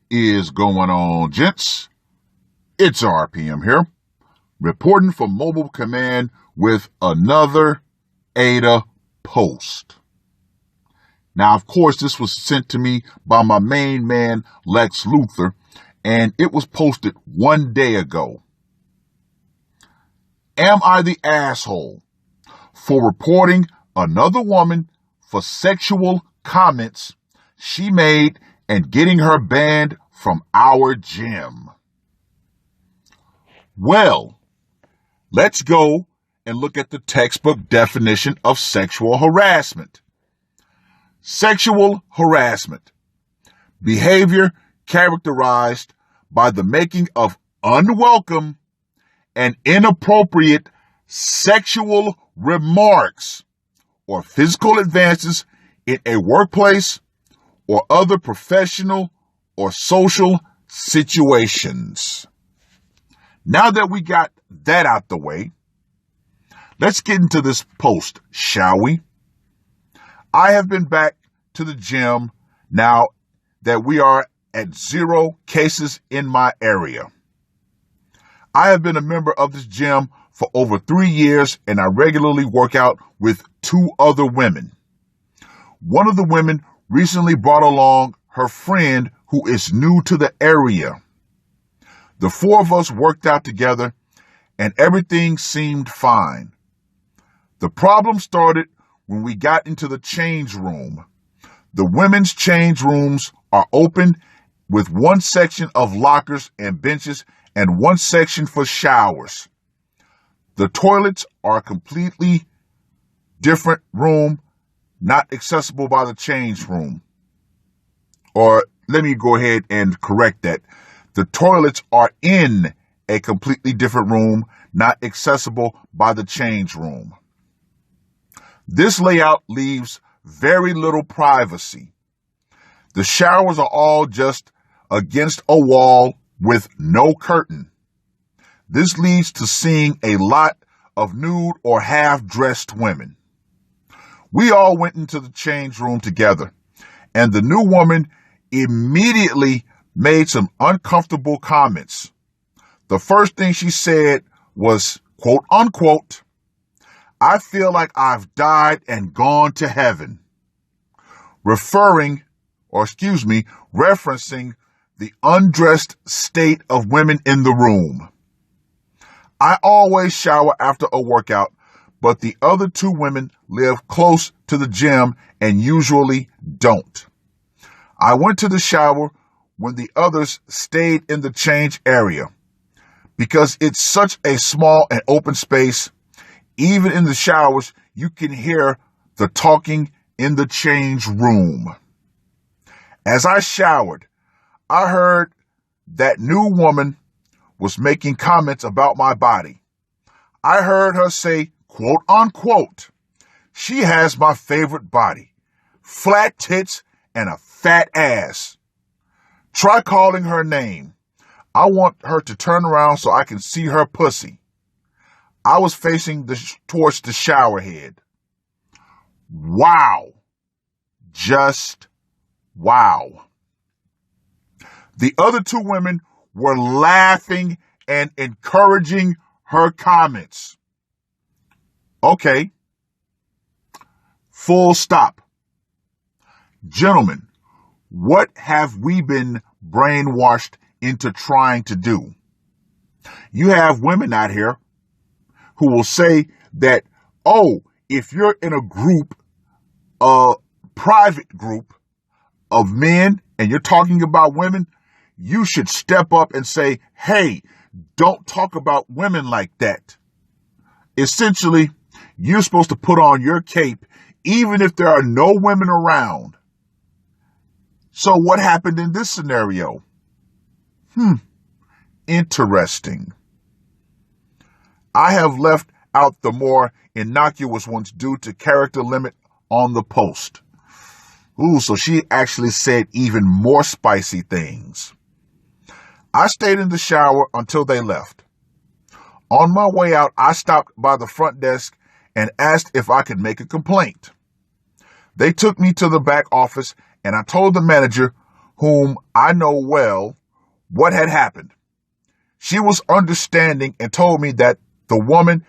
Is going on, gents? It's RPM here, reporting from Mobile Command with another Aita post. Now, of course, this was sent to me by my main man, Lex Luthor, and it was posted 1 day ago. Am I the asshole for reporting another woman for sexual comments she made and getting her banned from our gym? Well, let's go and look at the textbook definition of sexual harassment. Sexual harassment: behavior characterized by the making of unwelcome and inappropriate sexual remarks or physical advances in a workplace or other professional or social situations. Now that we got that out the way, let's get into this post, shall we? I have been back to the gym now that we are at 0 cases in my area. I have been a member of this gym for over 3 years, and I regularly work out with 2 other women. One of the women recently brought along her friend who is new to the area. The 4 of us worked out together, and everything seemed fine. The problem started when we got into the change room. The women's change rooms are open with one section of lockers and benches and one section for showers. The toilets are a completely different room, not accessible by the change room. Or let me go ahead and correct that. The toilets are in a completely different room, not accessible by the change room. This layout leaves very little privacy. The showers are all just against a wall with no curtain. This leads to seeing a lot of nude or half-dressed women. We all went into the change room together, and the new woman immediately made some uncomfortable comments. The first thing she said was, quote unquote, "I feel like I've died and gone to heaven," referencing the undressed state of women in the room. I always shower after a workout, but the other 2 women live close to the gym and usually don't. I went to the shower when the others stayed in the change area. Because it's such a small and open space, even in the showers, you can hear the talking in the change room. As I showered, I heard that new woman was making comments about my body. I heard her say, quote unquote, "She has my favorite body, flat tits and a fat ass. Try calling her name. I want her to turn around so I can see her pussy." I was facing towards the shower head. Wow. Just wow. The other 2 women were laughing and encouraging her comments. Okay. Full stop. Gentlemen, what have we been brainwashed into trying to do? You have women out here who will say that, oh, if you're in a group, a private group of men, and you're talking about women, you should step up and say, hey, don't talk about women like that. Essentially, you're supposed to put on your cape even if there are no women around. So what happened in this scenario? Interesting. I have left out the more innocuous ones due to character limit on the post. Ooh, so she actually said even more spicy things. I stayed in the shower until they left. On my way out, I stopped by the front desk and asked if I could make a complaint. They took me to the back office and I told the manager, whom I know well, what had happened. She was understanding and told me that the woman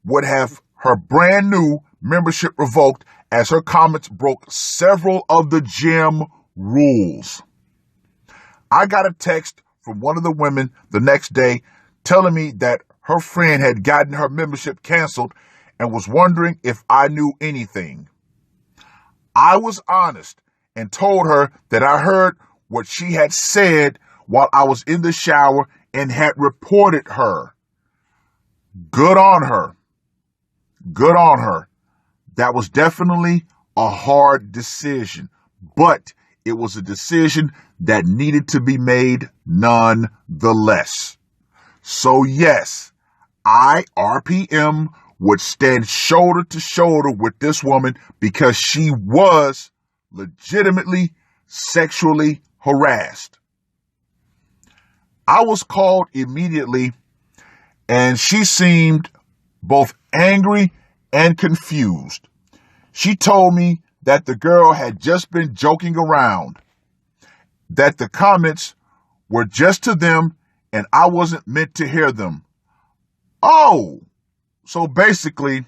would have her brand new membership revoked as her comments broke several of the gym rules. I got a text from one of the women the next day telling me that her friend had gotten her membership canceled and was wondering if I knew anything. I was honest and told her that I heard what she had said while I was in the shower and had reported her. Good on her. Good on her. That was definitely a hard decision, but it was a decision that needed to be made nonetheless. So yes, I, RPM, would stand shoulder to shoulder with this woman because she was legitimately sexually harassed. I was called immediately, and she seemed both angry and confused. She told me that the girl had just been joking around, that the comments were just to them and I wasn't meant to hear them. Oh, so basically,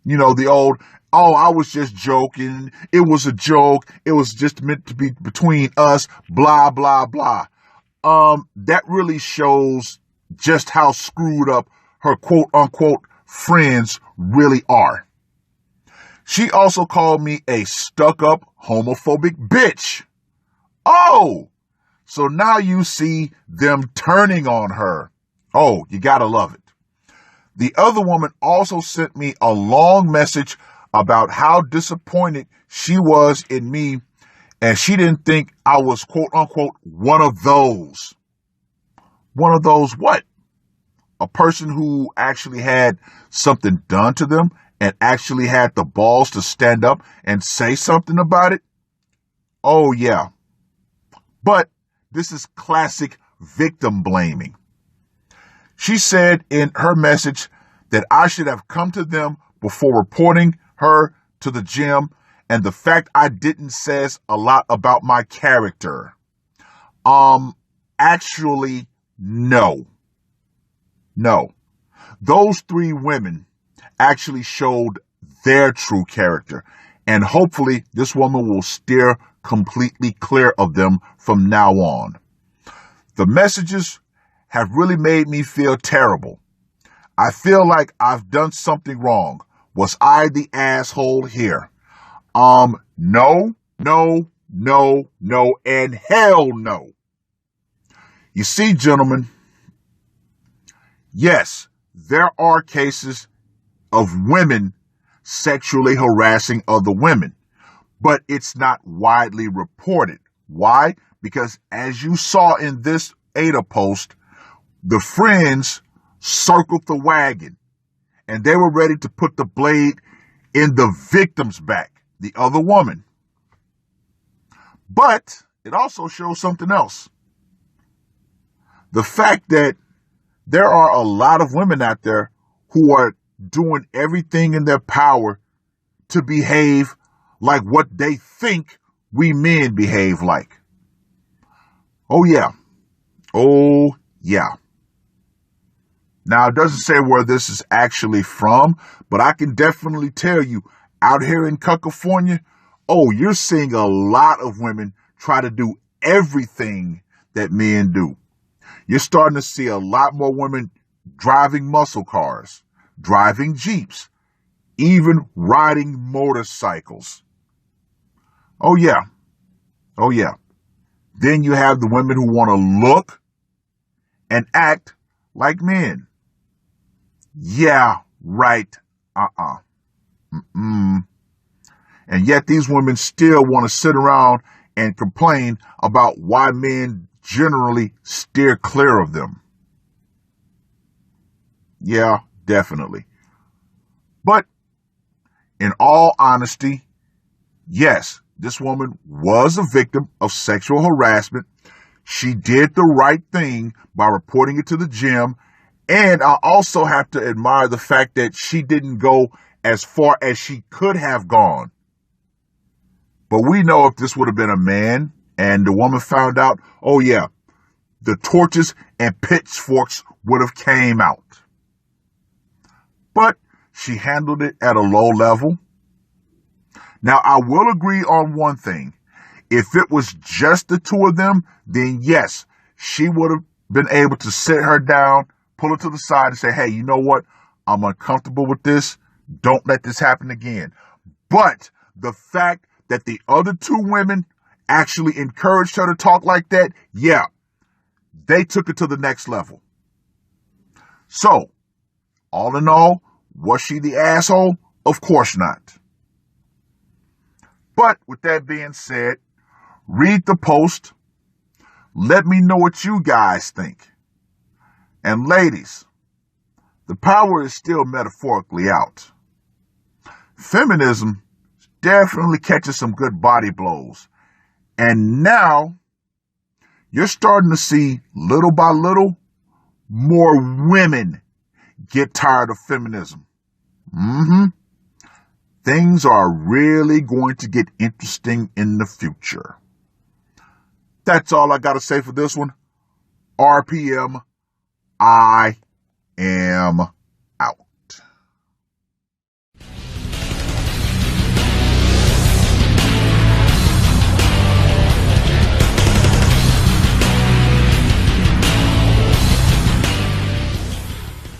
the old, oh, I was just joking. It was a joke. It was just meant to be between us, blah, blah, blah. That really shows just how screwed up her quote unquote friends really are. She also called me a stuck-up homophobic bitch. Oh, so now you see them turning on her. Oh, you gotta love it. The other woman also sent me a long message about how disappointed she was in me, and she didn't think I was quote unquote one of those. One of those what? A person who actually had something done to them and actually had the balls to stand up and say something about it? Oh, yeah. But this is classic victim blaming. She said in her message that I should have come to them before reporting her to the gym, and the fact I didn't says a lot about my character. Actually, no. No. Those three women actually showed their true character, and hopefully this woman will steer completely clear of them from now on. The messages have really made me feel terrible. I feel like I've done something wrong. Was I the asshole here? No, and hell no. You see, gentlemen, yes, there are cases of women sexually harassing other women, but it's not widely reported. Why? Because as you saw in this Aita post, the friends circled the wagon and they were ready to put the blade in the victim's back, the other woman. But it also shows something else. The fact that there are a lot of women out there who are doing everything in their power to behave like what they think we men behave like. Oh, yeah. Oh, yeah. Now, it doesn't say where this is actually from, but I can definitely tell you, out here in California, oh, you're seeing a lot of women try to do everything that men do. You're starting to see a lot more women driving muscle cars, driving Jeeps, even riding motorcycles. Oh, yeah. Oh, yeah. Then you have the women who want to look and act like men. Yeah, right. And yet these women still want to sit around and complain about why men generally steer clear of them. Yeah, definitely. But in all honesty, yes, this woman was a victim of sexual harassment. She did the right thing by reporting it to the gym. And I also have to admire the fact that she didn't go as far as she could have gone. But we know if this would have been a man, And the woman found out, oh yeah, the torches and pitchforks would have came out. But she handled it at a low level. Now, I will agree on one thing. If it was just the two of them, then yes, she would have been able to sit her down, pull her to the side and say, hey, you know what? I'm uncomfortable with this. Don't let this happen again. But the fact that the other two women actually encouraged her to talk like that, yeah, they took it to the next level. So, all in all, was she the asshole? Of course not. But with that being said, read the post. Let me know what you guys think. And ladies, the power is still metaphorically out. Feminism definitely catches some good body blows. And now, you're starting to see, little by little, more women get tired of feminism. Things are really going to get interesting in the future. That's all I got to say for this one. RPM, I am